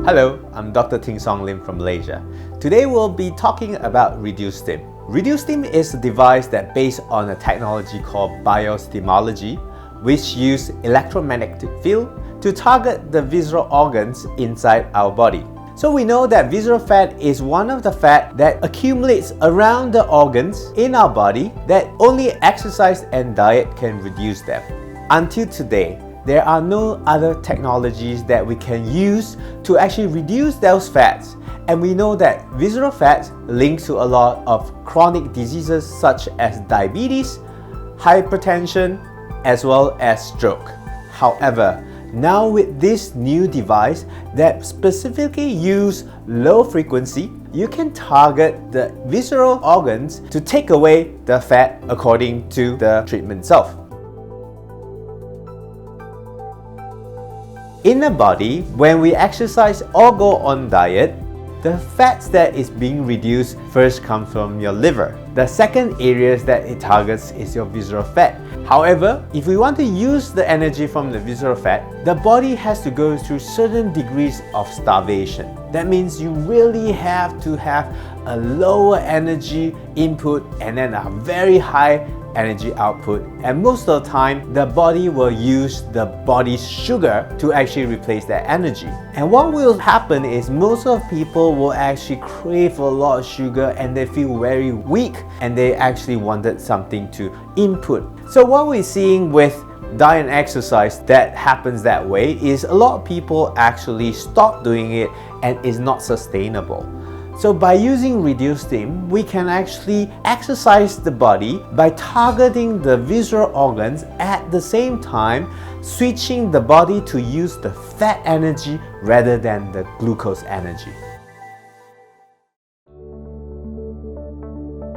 Hello, I'm Dr. Ting Lim from Malaysia. Today we'll be talking about Redustim. Redustim is a device that's based on a technology called biostimology, which uses electromagnetic field to target the visceral organs inside our body. So we know that visceral fat is one of the fat that accumulates around the organs in our body that only exercise and diet can reduce them. Until today, there are no other technologies that we can use to actually reduce those fats. And we know that visceral fats link to a lot of chronic diseases such as diabetes, hypertension, as well as stroke. However, now with this new device that specifically uses low frequency, you can target the visceral organs to take away the fat according to the treatment itself. In the body, when we exercise or go on diet, the fats that is being reduced first come from your liver. The second areas that it targets is your visceral fat. However, if we want to use the energy from the visceral fat, the body has to go through certain degrees of starvation. That means you really have to have a lower energy input and then a very high energy output, and most of the time the body will use the body's sugar to actually replace that energy. And what will happen is most of people will actually crave a lot of sugar and they feel very weak and they actually wanted something to input. So what we're seeing with diet and exercise that happens that way is a lot of people actually stop doing it and it's not sustainable. So by using Redustim, we can actually exercise the body by targeting the visceral organs at the same time, switching the body to use the fat energy rather than the glucose energy.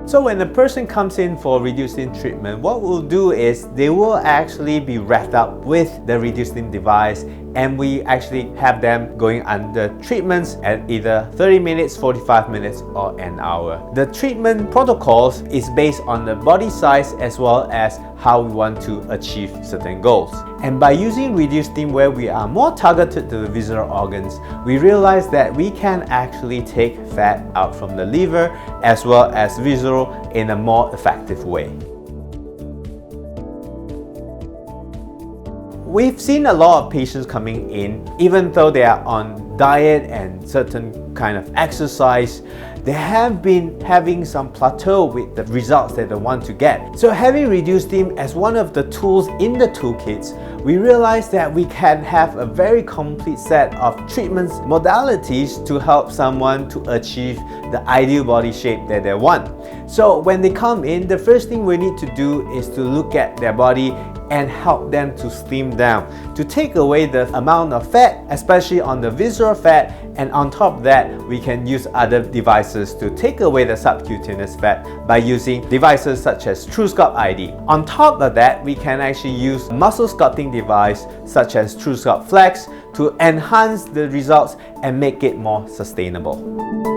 So when a person comes in for Redustim treatment, what we'll do is they will actually be wrapped up with the Redustim device, and we actually have them going under treatments at either 30 minutes, 45 minutes or an hour. The treatment protocols is based on the body size as well as how we want to achieve certain goals. And by using Redustim where we are more targeted to the visceral organs, we realize that we can actually take fat out from the liver as well as visceral in a more effective way. We've seen a lot of patients coming in, even though they are on diet and certain kind of exercise, they have been having some plateau with the results that they want to get. So having Redustim as one of the tools in the toolkits, we realized that we can have a very complete set of treatments modalities to help someone to achieve the ideal body shape that they want. So when they come in, the first thing we need to do is to look at their body and help them to slim down, to take away the amount of fat, especially on the visceral fat, and on top of that, we can use other devices to take away the subcutaneous fat by using devices such as TrueSculpt ID. On top of that, we can actually use muscle sculpting device such as TrueSculpt Flex to enhance the results and make it more sustainable.